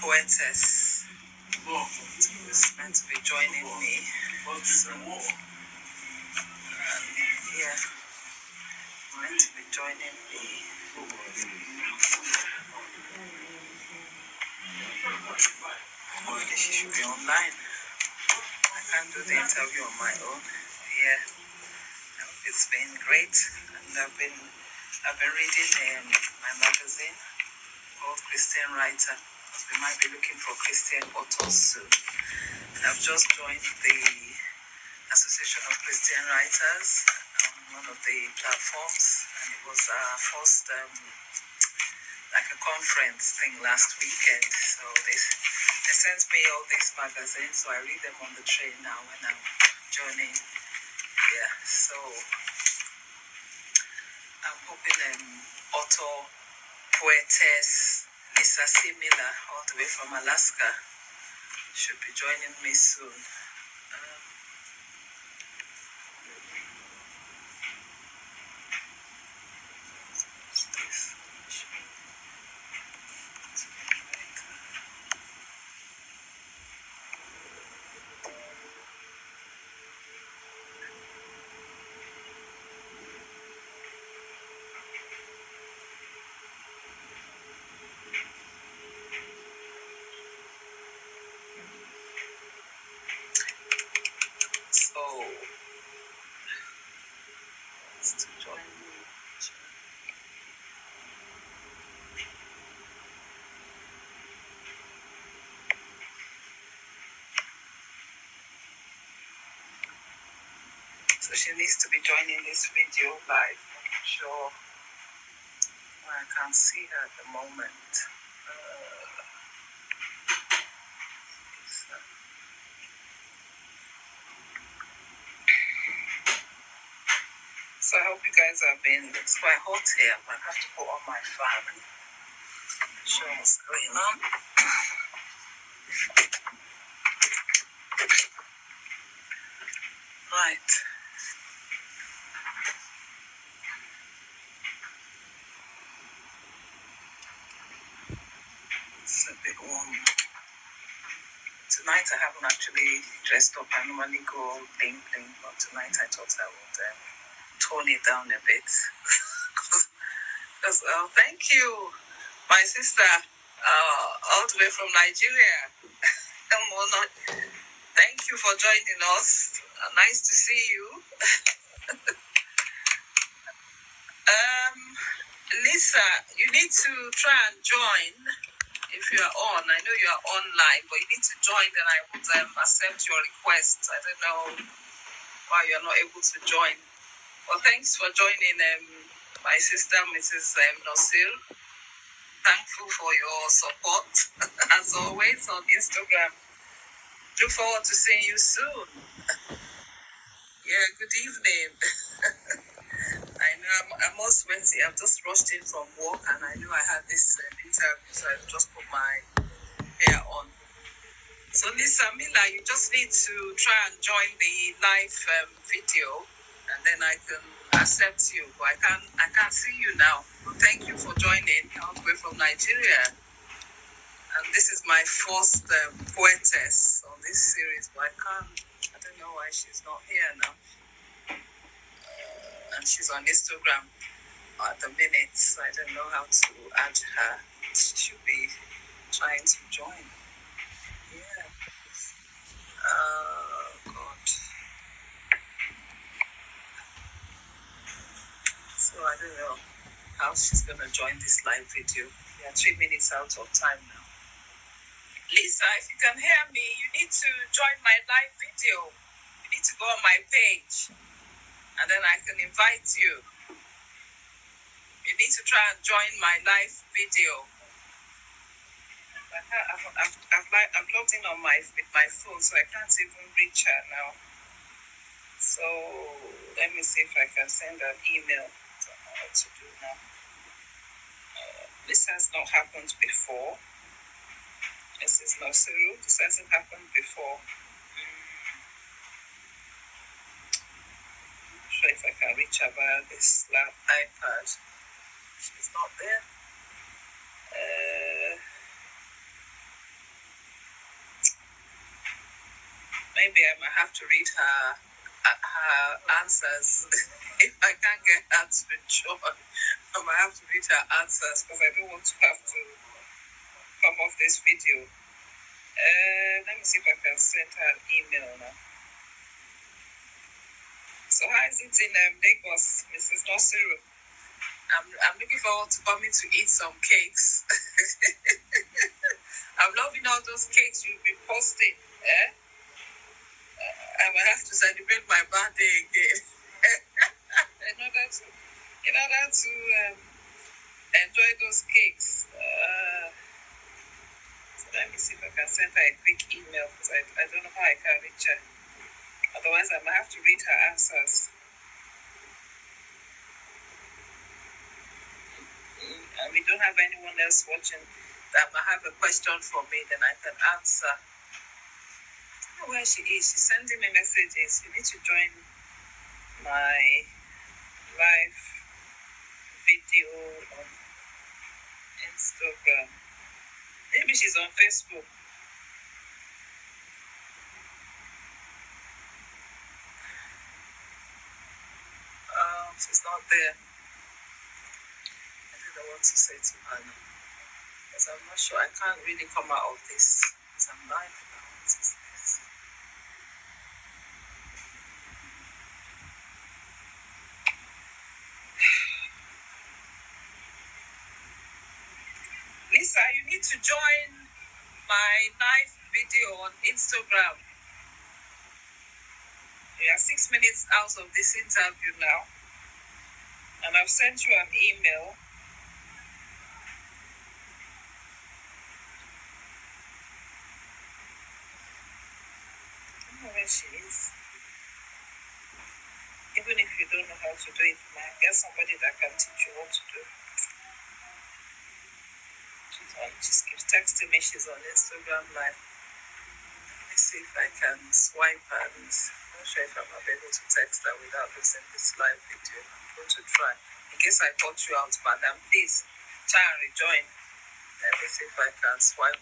poetess who's meant to be joining me. So, yeah, meant to be joining me. Already she should be online. I can't do the interview on my own. Yeah, it's been great, and I've been reading my magazine called Christian Writer. We might be looking for Christian authors soon. I've just joined the Association of Christian Writers on one of the platforms, and it was our first like a conference thing last weekend. So they sent me all these magazines, so I read them on the train now when I'm joining. Yeah, so I'm hoping author, poetess Lisa C. Miller, all the way from Alaska, should be joining me soon. So, to join me. So she needs to be joining this video live. I'm not sure why I can't see her at the moment. So I hope you guys have been. It's quite hot here. I have to put on my fan. Show what's going on. Right. It's a bit warm. Tonight I haven't actually dressed up. I normally go bling bling, but tonight I thought I would tone it down a bit. Because thank you, my sister, all the way from Nigeria. Thank you for joining us. Nice to see you. Lisa, you need to try and join if you are on. I know you are online, but you need to join, then I would accept your request. I don't know why you're not able to join. Well, thanks for joining my sister, Mrs. Nosir. Thankful for your support, as always, on Instagram. Look forward to seeing you soon. Yeah, good evening. I know I'm all sweaty. I've just rushed in from work, and I knew I had this interview, so I just put my hair on. So Lisa Miller, you just need to try and join the live video, and then I can accept you. But I can't see you now. But thank you for joining all the way from Nigeria. And this is my first poetess on this series, but I don't know why she's not here now. And she's on Instagram at the minute, so I don't know how to add her. She should be trying to join. Yeah. God. So I don't know how she's going to join this live video. We are 3 minutes out of time now. Lisa, if you can hear me, you need to join my live video. You need to go on my page, and then I can invite you. You need to try and join my live video. I've logged in on with my phone, so I can't even reach her now. So let me see if I can send an email. I don't know what to do now. This has not happened before. This is not so rude. This hasn't happened before. I'm not sure if I can reach her via this iPad. She's not there. maybe I might have to read her answers. If I can't get her to join, I might have to read her answers because I don't want to have to come off this video. Let me see if I can send her an email now. So how is it in Lagos, Mrs. Nasiru? I'm looking forward to coming to eat some cakes. I'm loving all those cakes you'll be posting. I will have to celebrate my birthday again. in order to enjoy those cakes. So let me see if I can send her a quick email because I don't know how I can reach her. Otherwise, I might have to read her answers. And we don't have anyone else watching that might have a question for me, then I can answer. I don't know where she is. She's sending me messages. You need to join my live video on Instagram. Maybe she's on Facebook. She's not there. I don't know what to say to her now. Because I'm not sure. I can't really come out of this. Because I'm live now. What is this? Lisa, you need to join my live video on Instagram. We are 6 minutes out of this interview now. And I've sent you an email. I don't know where she is. Even if you don't know how to do it, you might get somebody that can teach you what to do. She keeps texting me. She's on Instagram live. Let me see if I can swipe and I'm not sure if I'm able to text her without losing this live video. I'm going to try. In case I caught you out, madam, please try and rejoin. Let me see if I can swipe.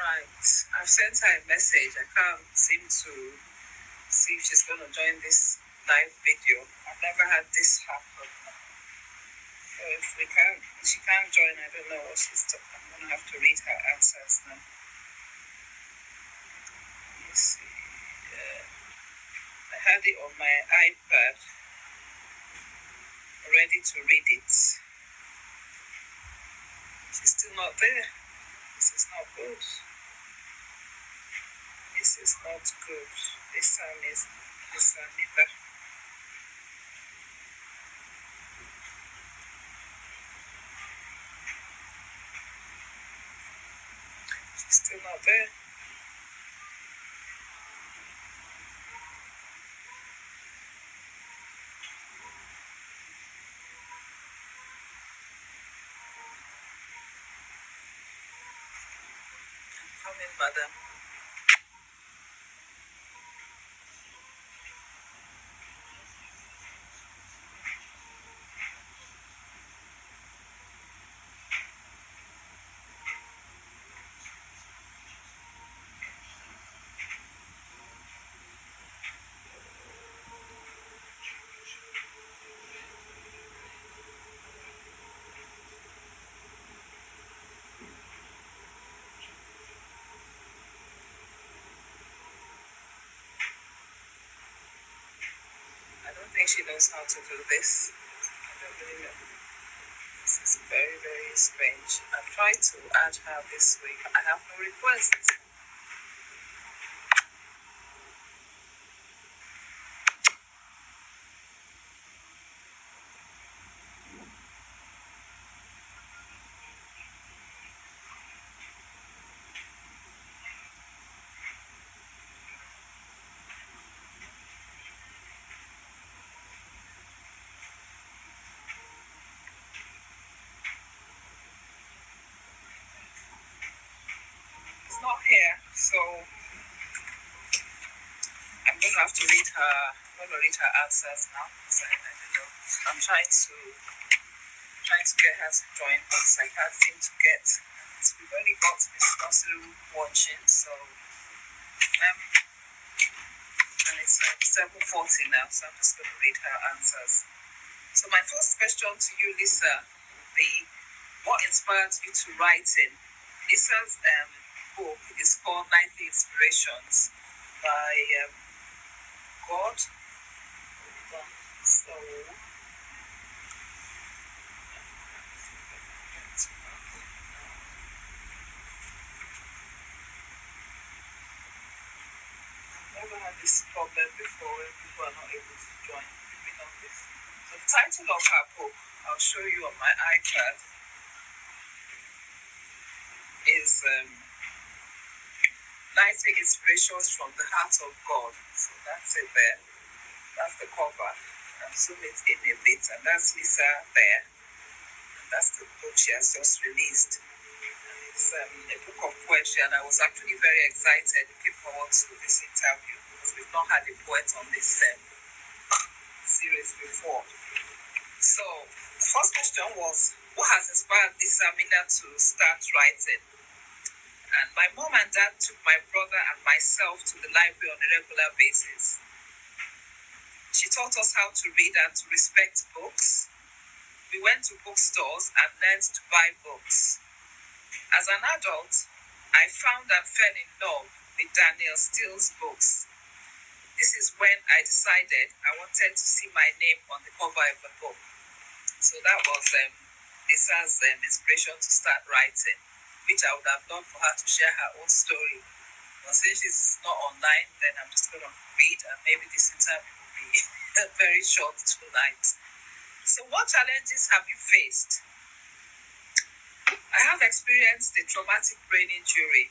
Right. I've sent her a message. I can't seem to see if she's going to join this live video. I've never had this happen. So if she can't join, I don't know what she's talking. I'm going to have to read her answers now. Let me see. I had it on my iPad, ready to read it. She's still not there. This is not good. This is not good. This one is neither. She's still not there. Come in, madam. I don't think she knows how to do this. I don't really know. This is very, very strange. I tried to add her this week. I have no requests. Yeah, so I'm going to have to read her answers now. So I don't know. I'm trying to get her to join, but I can't seem to get. We've only got Miss Nasiru watching, so and it's 7:40 now, so I'm just going to read her answers. So my first question to you, Lisa, would be, what inspired you to writing? Lisa's book is called 90 Inspirations by God. So I've never had this problem before when people are not able to join. We know this. So the title of her book, I'll show you on my iPad, is 90 Inspirations from the Heart of God. So that's it there. That's the cover. I'll zoom it in a bit, and that's Lisa there. And that's the book she has just released. It's a book of poetry, and I was actually very excited looking forward to this interview because we've not had a poet on this series before. So the first question was, what has inspired Lisa Mina to start writing? And my mom and dad took my brother and myself to the library on a regular basis. She taught us how to read and to respect books. We went to bookstores and learned to buy books. As an adult, I found and fell in love with Daniel Steele's books. This is when I decided I wanted to see my name on the cover of the book. So that was Lisa's inspiration to start writing, which I would have loved for her to share her own story. But since she's not online, then I'm just going to read, and maybe this interview will be very short tonight. So what challenges have you faced? I have experienced a traumatic brain injury.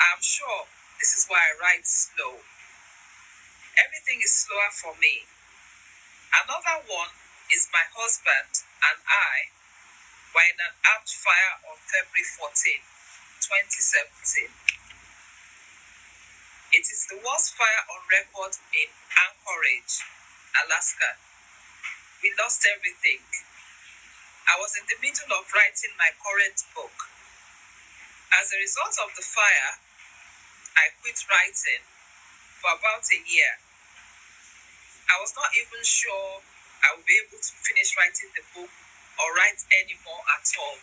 I'm sure this is why I write slow. Everything is slower for me. Another one is my husband and I were in an apt fire on February 14, 2017. It is the worst fire on record in Anchorage, Alaska. We lost everything. I was in the middle of writing my current book. As a result of the fire, I quit writing for about a year. I was not even sure I would be able to finish writing the book or write anymore at all.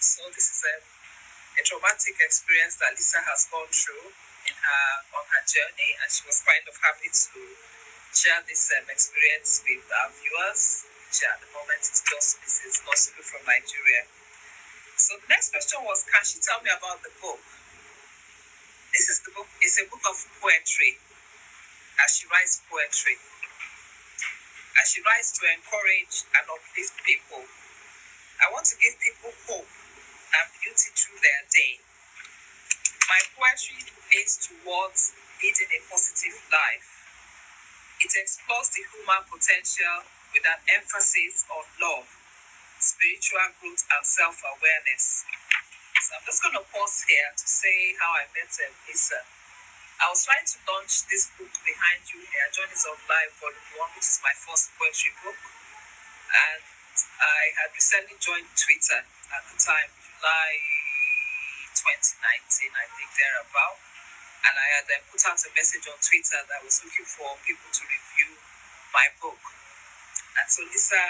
So this is a traumatic experience that Lisa has gone through on her journey, and she was kind of happy to share this experience with our viewers, which at the moment is just Mrs. Nosiru from Nigeria. So the next question was, can she tell me about the book? This is the book. It's a book of poetry, as she writes poetry. As she writes to encourage and uplift people. I want to give people hope and beauty through their day. My poetry leads towards leading a positive life. It explores the human potential with an emphasis on love, spiritual growth, and self-awareness. So I'm just going to pause here to say how I met Lisa. I was trying to launch this book behind you here, Journeys of Life Volume 1, which is my first poetry book. And I had recently joined Twitter at the time, July 2019, I think thereabout. And I had then put out a message on Twitter that I was looking for people to review my book. And so Lisa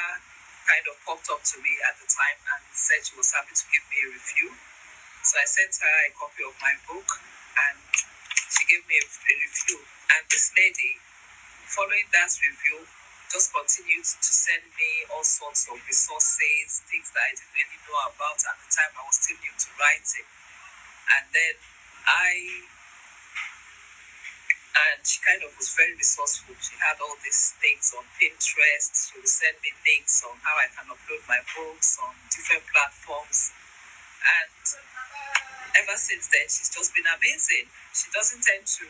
kind of popped up to me at the time and said she was happy to give me a review. So I sent her a copy of my book and she gave me a review. And this lady, following that review, just continued to send me all sorts of resources, things that I didn't really know about at the time. I was still new to writing. And then she kind of was very resourceful. She had all these things on Pinterest. She would send me links on how I can upload my books on different platforms. And ever since then, she's just been amazing. She doesn't tend to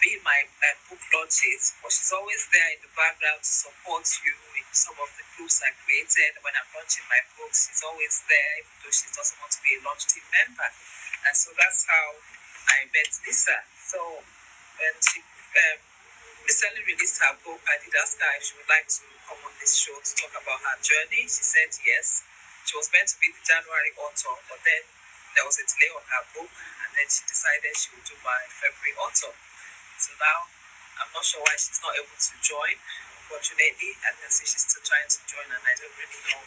be in my book launches, but she's always there in the background to support you in some of the groups I created. When I'm launching my books, she's always there, even though she doesn't want to be a launch team member. And so that's how I met Lisa. So when she recently released her book, I did ask her if she would like to come on this show to talk about her journey. She said yes. She was meant to be the January author, but then there was a delay on her book, and then she decided she would do my February author. So now I'm not sure why she's not able to join. Unfortunately, I can see she's still trying to join, and I don't really know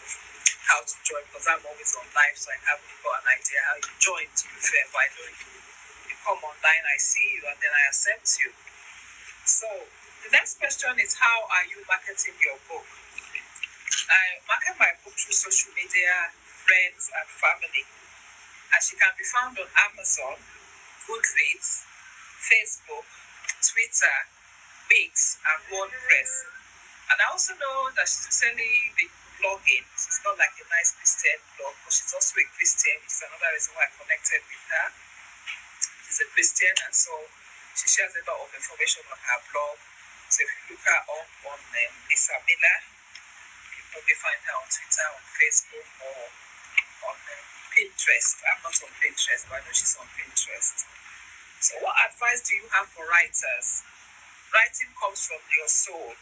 how to join because I'm always on live, so I haven't got an idea how you join, to be fair. But I know you come online, I see you, and then I accept you. So the next question is, how are you marketing your book? I market my book through social media, friends, and family. And she can be found on Amazon, Goodreads, Facebook, Twitter, Wix, and WordPress. And I also know that she's recently been blogging. She's not like a nice Christian blog, but she's also a Christian, which is another reason why I connected with her. She's a Christian, and so she shares a lot of information on her blog. So if you look her up on Lisa Miller, you probably find her on Twitter, on Facebook, or on Pinterest. I'm not on Pinterest, but I know she's on Pinterest. So what advice do you have for writers? Writing comes from your soul.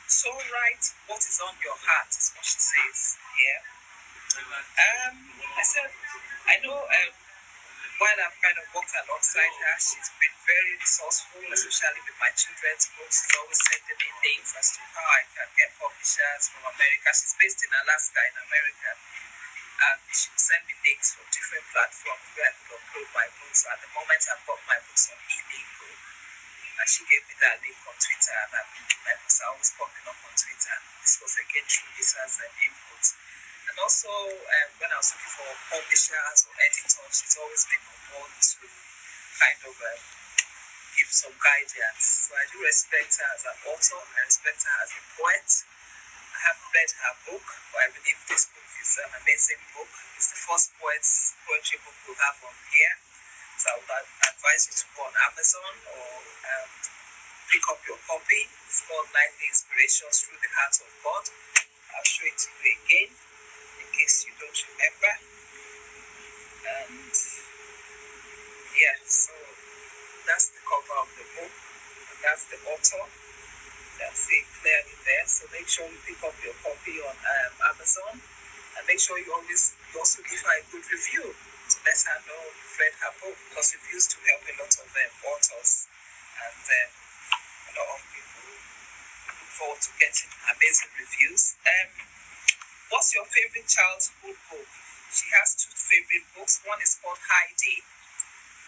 So write what is on your heart, is what she says here. I said, I know while I've kind of worked alongside her, she's been very resourceful, especially with my children's books. She's always sending me links as to how I can get publishers from America. She's based in Alaska, in America. And she will send me links from different platforms where I could upload my books. So at the moment, I've got my books on ebook. And she gave me that link on Twitter, and my books are always popping up on Twitter. This was again through Lisa's input. And also, when I was looking for publishers or editors, she's always been on board to kind of give some guidance. So I do respect her as an author. I respect her as a poet. I haven't read her book, but I believe this book is an amazing book. It's the first poetry book we have on here. So I would advise you to go on Amazon or pick up your copy. It's called Lively Inspirations Through the Heart of God. I'll show it to you again in case you don't remember. And yeah, so that's the cover of the book. And that's the author. That's it clearly there. So make sure you pick up your copy on Amazon. And make sure you also give her a good review to let her know you've read her book, because reviews do help a lot of authors, and a lot of people look forward to getting amazing reviews. What's your favorite childhood book? She has two favorite books. One is called Heidi,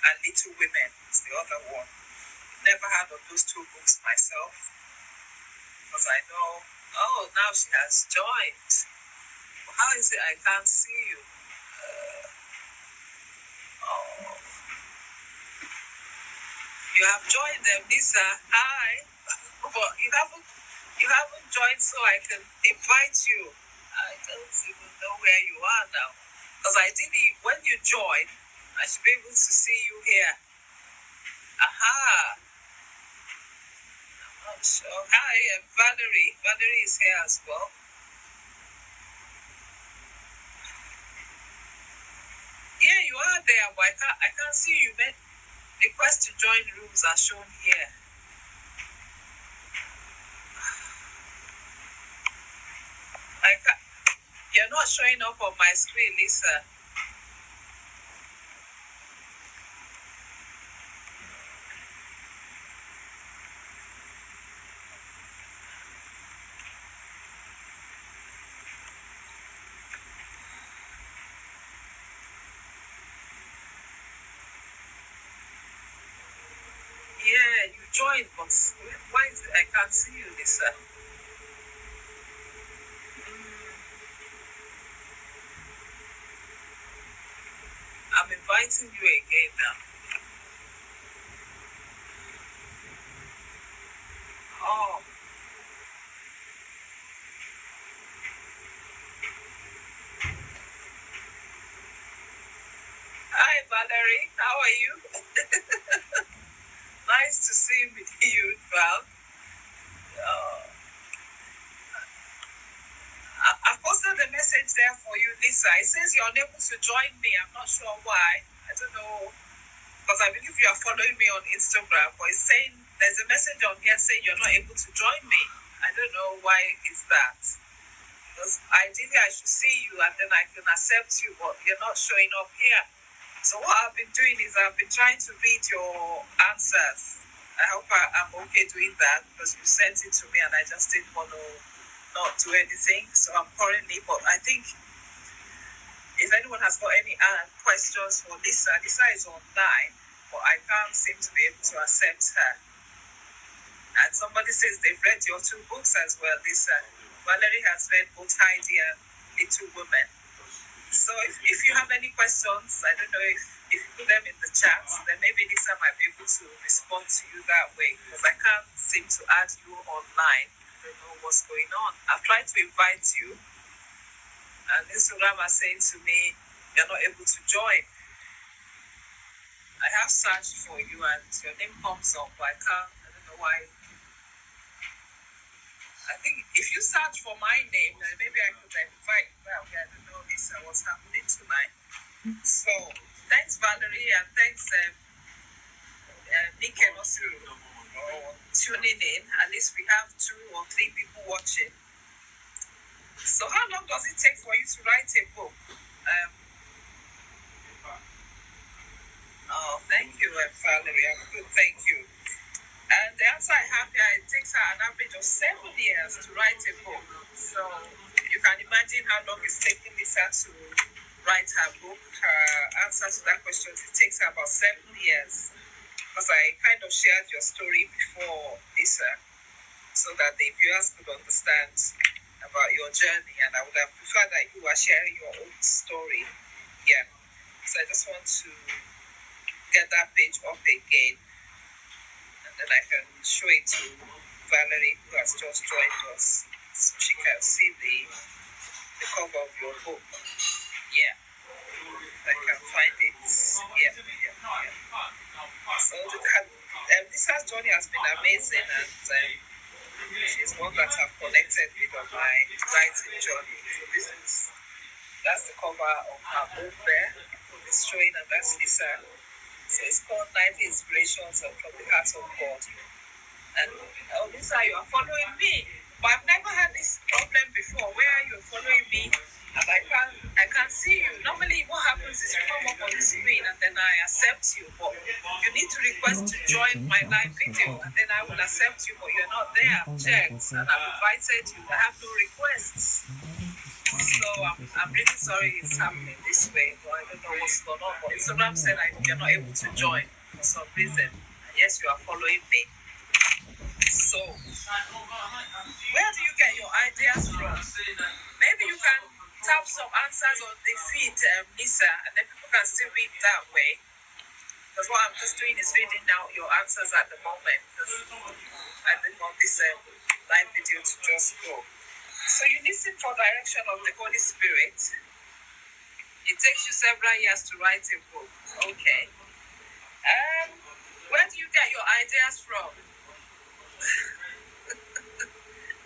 and Little Women is the other one. I've never heard of those two books myself, because I know, now she has joined. How is it I can't see you? You have joined them, Lisa. Hi. But you haven't joined, so I can invite you. I don't even know where you are now. Because ideally, when you join, I should be able to see you here. Aha. I'm not sure. Hi, Valerie. Valerie is here as well. Yeah, you are there, but I can't see you. Request to join rooms are shown here. You're not showing up on my screen, Lisa. Yeah, you joined, but why is it I can't see you, Lisa? I'm inviting you again now. Oh. Hi, Valerie. How are you? Nice to see you, Val. I posted a message there for you, Lisa. It says you're unable to join me. I'm not sure why. I don't know, because I believe you are following me on Instagram, but it's saying there's a message on here saying you're not able to join me. I don't know why it's that. Because ideally I should see you and then I can accept you, but you're not showing up here. So what I've been doing is I've been trying to read your answers. I hope I'm okay doing that because you sent it to me and I just didn't want to not do anything. So I'm currently, but I think if anyone has got any questions for Lisa is online, but I can't seem to be able to accept her. And somebody says they've read your 2 books as well, Lisa. Valerie has read both Heidi and Little Women. So if you have any questions, I don't know if you put them in the chat, then maybe Lisa might be able to respond to you that way, because I can't seem to add you online. I don't know what's going on. I've tried to invite you, and Instagram are saying to me, you're not able to join. I have searched for you, and your name comes up, but I don't know why. I think if you search for my name, then maybe I could invite you. Well, I don't know what's happening tonight. So, thanks Valerie, and thanks Nick and also tuning in. At least we have 2 or 3 people watching. So how long does it take for you to write a book? Thank you, Valerie. I'm good, thank you. And the answer I have here, it takes her an average of 7 years to write a book. So you can imagine how long it's taking Lisa to write her book. Her answer to that question, it takes her about 7 years. Because I kind of shared your story before, Lisa, so that the viewers could understand about your journey. And I would have preferred that you were sharing your own story. Yeah. So I just want to get that page up again. And then I can show it to Valerie, who has just joined us, so she can see the cover of your book. Yeah, I can find it. Yeah. So Lisa's journey has been amazing, and she's one that I've connected with on my writing journey. So that's the cover of her book there. It's showing, and that's Lisa. So it's called 90 Inspirations from the Heart of God. And Lisa, you are following me. But I've never had this problem before where you're following me and I can't see you. Normally what happens is you come up on the screen and then I accept you. But you need to request to join my live video and then I will accept you, but you're not there. I've checked and I've invited you. I have no requests. So I'm really sorry it's happening this way, but I don't know what's going on. But Instagram said you're not able to join for some reason. And yes, you are following me. So, where do you get your ideas from? Maybe you can tap some answers on the feed, Lisa, and then people can still read that way. Because what I'm just doing is reading out your answers at the moment. Because I didn't want this live video to just go. So you listen for direction of the Holy Spirit. It takes you several years to write a book. Okay. Where do you get your ideas from?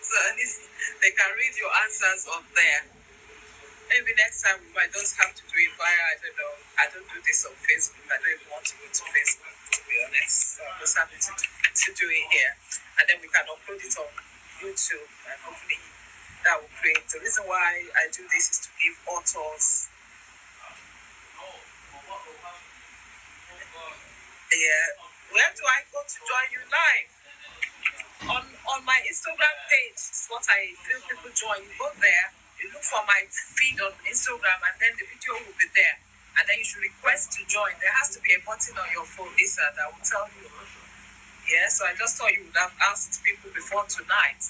So at least they can read your answers on there. Maybe next time we might just have to do it via, I don't know. I don't do this on Facebook. I don't even want to go to Facebook, to be honest. So I'm just happy to do it here. And then we can upload it on YouTube and hopefully that will create. The reason why I do this is to give authors. Yeah. Where do I go to join you live? On my Instagram page, it's what I feel people join. You go there, you look for my feed on Instagram, and then the video will be there. And then you should request to join. There has to be a button on your phone, Lisa, that will tell you. Yeah, so I just thought you would have asked people before tonight.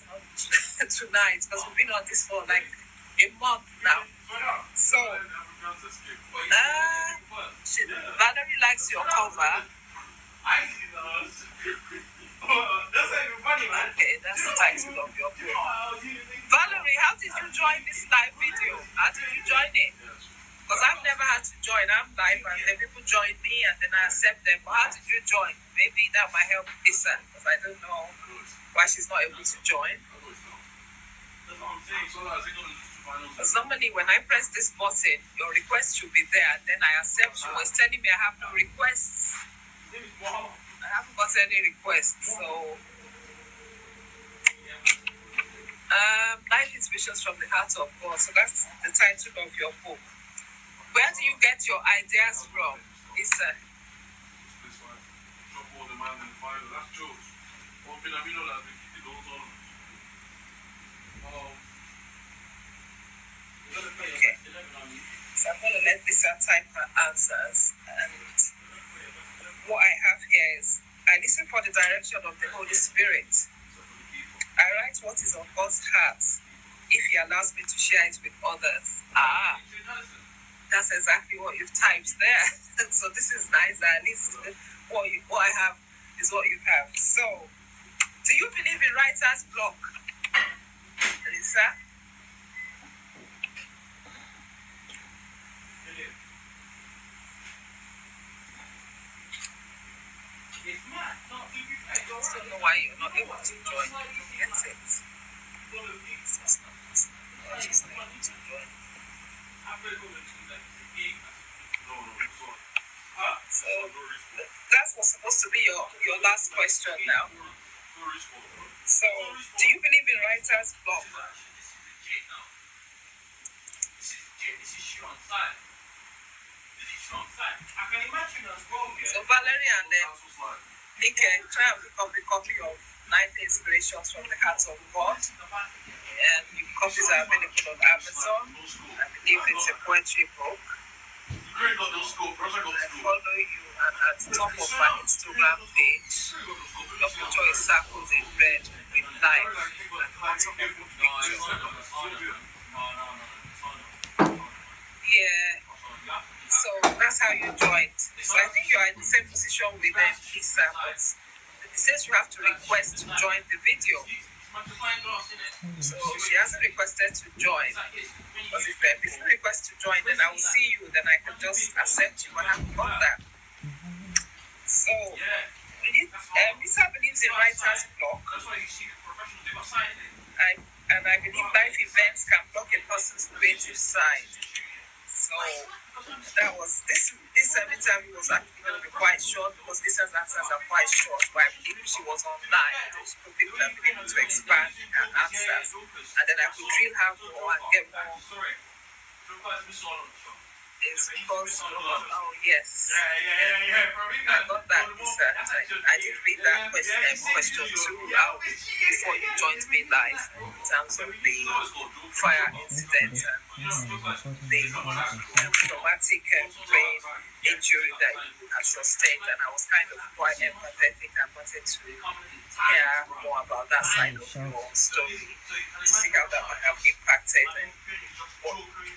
Tonight, because we've been on this for like a month now. So, Valerie likes your cover. Okay, that's the title of your book. Valerie, how did you join this live video? How did you join it? Because I've never had to join. I'm live and then people join me and then I accept them. But how did you join? Maybe that might help Lisa because I don't know why she's not able to join. Because normally when I press this button, your request should be there, and then I accept you. It's telling me I have no requests. I haven't got any requests. So, Life Inspirations from the Heart of God. So that's the title of your book. Where do you get your ideas from? Lisa? Okay. So I'm going to let Lisa type her answers. And what I have here is, I listen for the direction of the Holy Spirit. I write what is on God's heart if He allows me to share it with others. That's exactly what you've typed there. So this is nice. At least what I have is what you have. So, do you believe in writer's block, Lisa? I just don't know why you're not able to join. Get it. She's not able to join. So that was supposed to be your last question now. So, do you believe in writer's block? So Valerie and Nick, try and pick up a copy of 9 Inspirations from the Heart of God. And the copies are available on Amazon. I believe it's a poetry book. I follow you, and at the top of my Instagram page, your picture is circled in red with life and bottom of the picture. Yeah. So that's how you joined. So I think you are in the same position with Lisa, but it says you have to request to join the video. So she hasn't requested to join. Because if you request to join, then I will see you, then I can just accept you, but I haven't got that. So, Lisa believes in writer's block. I believe life events can block a person's creative side. So, that was this interview was actually going to be quite short because Lisa's answers are quite short, but I believe she was online and people have been able to expand her answers, and then I could drill her more and get more. It's because yes, I got that, Lisa. I did read that question too before you joined me live in terms of the fire incident and the traumatic brain injury that you had sustained, and I was kind of quite empathetic and wanted to hear more about that side of your story to see how that might have impacted and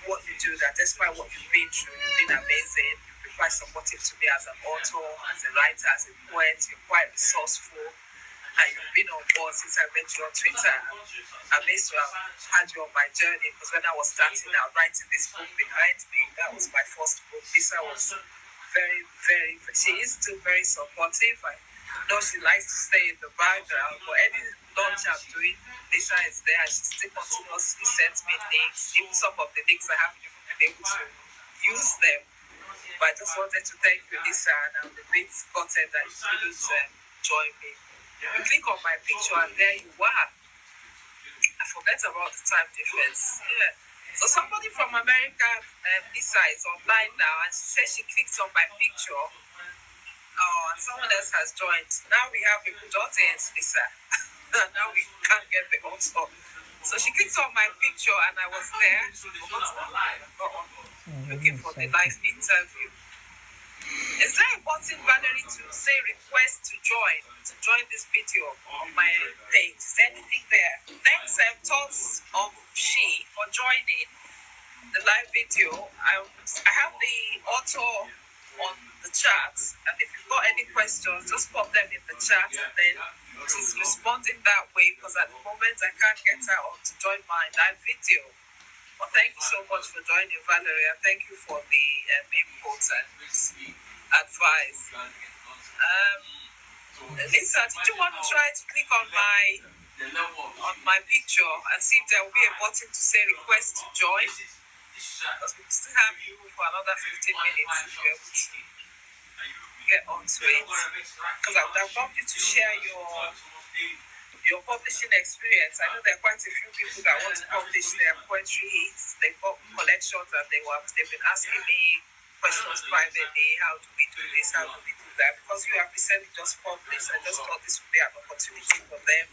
what you do, that despite what you've been through, you've been amazing, you've been quite supportive to me as an author, as a writer, as a poet, you're quite resourceful, and you've been on board since I met you on Twitter. I'm amazed to have had you on my journey, because when I was starting out writing this book behind me, that was my first book. Lisa was she is still very supportive. I know she likes to stay in the background, but any launch I'm doing, Lisa is there, and she still continuously sends me links. Even some of the links I haven't even been able to use them. But I just wanted to thank you, Lisa, and I'm a bit gutted that you couldn't join me. You click on my picture, and there you are. I forget about the time difference. Yeah. So somebody from America, Lisa, is online now, and she says she clicked on my picture. And someone else has joined. Now we have a good audience, Lisa. Now we can't get the author. So she clicked on my picture, and I was there. Looking for the live interview. Is there a button, Valerie, to say request to join this video on my page? Is there anything there? Thanks, Thoughts of She, for joining the live video. I have the author on the chat, and if you've got any questions, just pop them in the chat, and then she's responding that way, because at the moment I can't get her on to join my live video. Well, thank you so much for joining, Valerie, and thank you for the input and advice. Lisa, did you want to try to click on my on my picture and see if there will be a button to say request to join. Because we still have you for another 15 minutes if you're able to get onto it. Because I would have loved you to share your publishing experience. I know there are quite a few people that want to publish their poetry. They've got collections and they've been asking me questions privately. How do we do this? How do we do that? Because you have recently just published, I just thought this would be an opportunity for them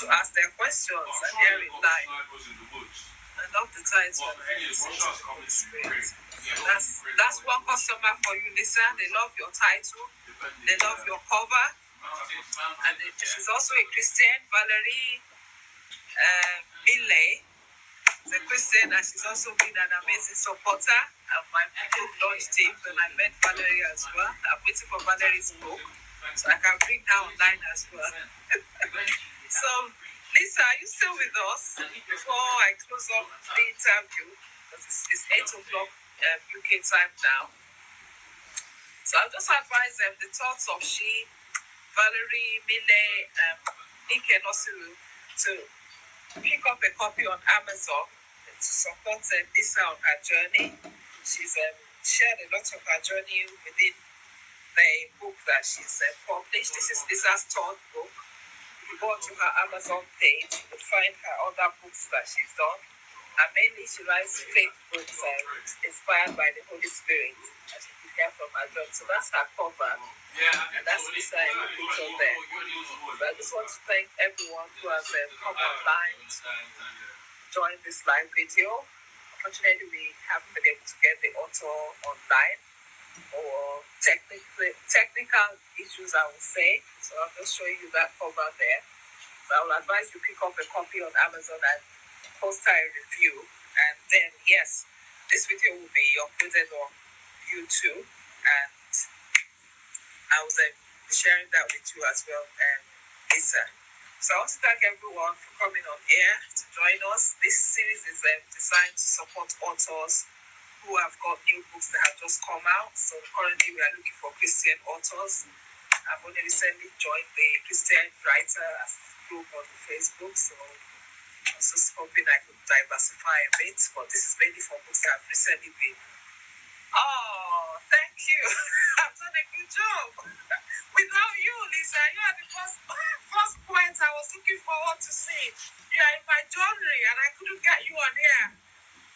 to ask their questions and hear it live. I love the title. That's one customer for you, Lisa. They love your title. They love your cover. And she's also a Christian, Valerie Milley. She's a Christian and she's also been an amazing supporter of my book launch team. And I met Valerie as well. I'm waiting for Valerie's book so I can bring her online as well. So, Lisa, are you still with us? Before I close up the interview, because it's 8 o'clock UK time now. So I'll just advise them the thoughts of Valerie Milley, Nick, and also to pick up a copy on Amazon to support Lisa on her journey. She's shared a lot of her journey within the book that she's published. This is Lisa's third book. If you go to her Amazon page, you'll find her other books that she's done. And mainly she writes faith books inspired by the Holy Spirit, as you can hear from her journey. So that's her cover. And that's Lisa in the picture there. But I just want to thank everyone who has come online to join this live video. Unfortunately, we haven't been able to get the author online or technical issues, I would say. So I'm just showing you that cover there. So I will advise you pick up a copy on Amazon and post a review. And then, yes, this video will be uploaded on YouTube. And I was sharing that with you as well, Lisa. So I want to thank everyone for coming on air to join us. This series is designed to support authors who have got new books that have just come out. So currently we are looking for Christian authors. I've only recently joined the Christian Writers group on Facebook, so I was just hoping I could diversify a bit. But this is mainly for books that have recently been. Oh, thank you. I've done a good job. Without you, Lisa, you are the first poet I was looking forward to see. You are in my journey and I couldn't get you on here.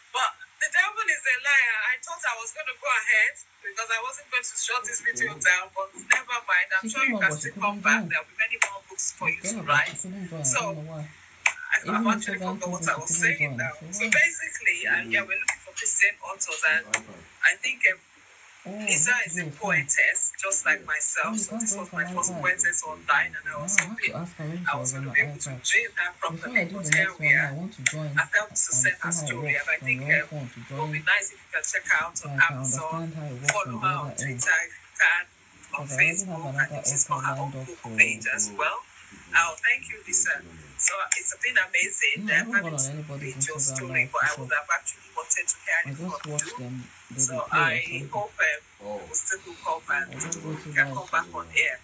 But the devil is a liar. I thought I was going to go ahead because I wasn't going to shut this video down, but never mind. I'm sure you can still come back. There will be many more books for you to write. So, I've actually forgot what I was saying now. So basically, we're looking for Christian authors, and I think Lisa is a poetess, just like myself. So this was my first poetess online, and I was hoping I was going to be able to dream her from the little here we are. I felt to send her story, and I think it would be nice if you can check her out on Amazon, follow her on Twitter if you can, on Facebook. I think she's got her own book page as well. Thank you, Lisa. So it's been amazing. I haven't read your story, but I would have actually wanted to hear it from you. So I hope we'll still hook up and we can come back on air.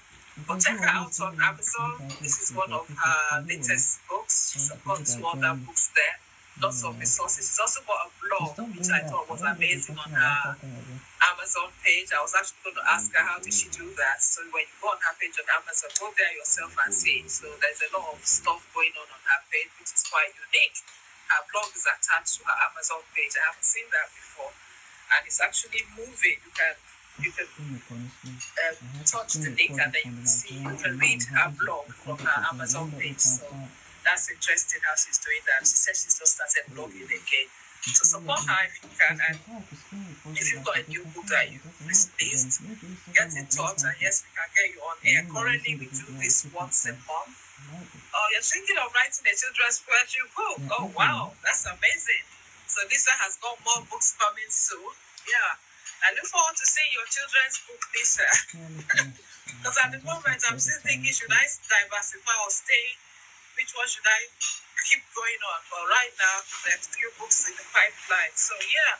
But check her out on Amazon. This is one of her latest books. She's got two other books there. Lots of resources. She's also got a blog, which I thought was amazing on her Amazon page. I was actually going to ask her how did she do that. So when you go on her page on Amazon, go there yourself and see. So there's a lot of stuff going on her page, which is quite unique. Her blog is attached to her Amazon page. I haven't seen that before, and it's actually moving. You can touch the link and then you can read her blog from her Amazon page. So that's interesting how she's doing that. She said she's just started blogging again. So support her if you can, and if you've got a new book that you released, get in touch, and yes, we can get you on air. Currently, we do this once a month. Oh, you're thinking of writing a children's poetry book? Oh, wow, that's amazing. So Lisa has got more books coming soon. Yeah, I look forward to seeing your children's book, Lisa. Because at the moment, I'm still thinking, should I diversify or stay? Which one should I keep going on? But right now, there's few books in the pipeline. So yeah,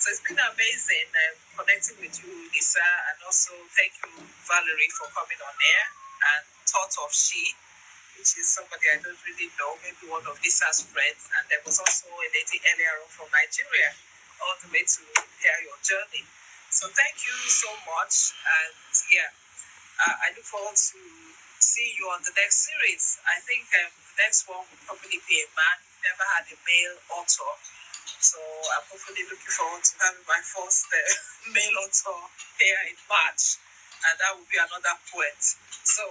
so it's been amazing connecting with you, Lisa, and also thank you, Valerie, for coming on air. And thought of which is somebody I don't really know, maybe one of Lisa's friends. And there was also a lady earlier on from Nigeria, all the way to hear your journey. So thank you so much. And yeah, I look forward to seeing you on the next series. I think the next one will probably be a man. Never had a male author. So I'm hopefully looking forward to having my first male author here in March. And that will be another poet. So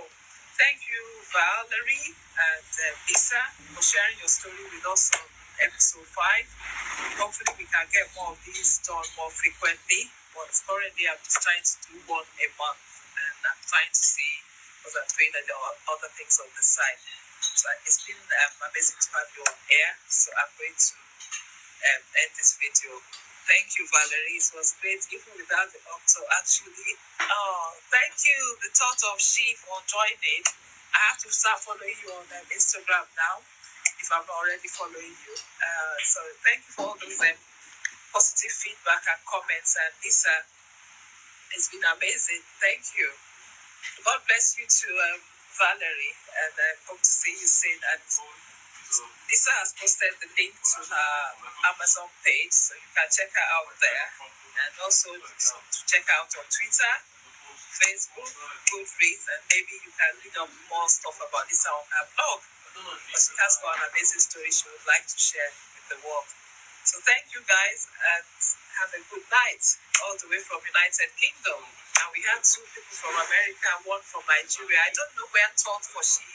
thank you, Valerie and Lisa, for sharing your story with us on episode 5. Hopefully we can get more of these done more frequently. But currently I'm just trying to do one a month. And I'm trying to see, because I'm doing other things on the side. So it's been amazing to have you on air. So I'm going to end this video. Thank you, Valerie. It was great, even without the author, actually. Oh, thank you, the thought of she, for joining. I have to start following you on Instagram now, if I'm not already following you. So thank you for all those positive feedback and comments. And Lisa, it's been amazing. Thank you. God bless you too, Valerie. And I hope to see you soon. And Lisa has posted the link to her Amazon page, so you can check her out there. And also to check out on Twitter, Facebook, Goodreads, and maybe you can read up more stuff about Lisa on her blog. But she has got an amazing story she would like to share with the world. So thank you guys, and have a good night, all the way from United Kingdom. And we had 2 people from America, 1 from Nigeria. I don't know where thought for she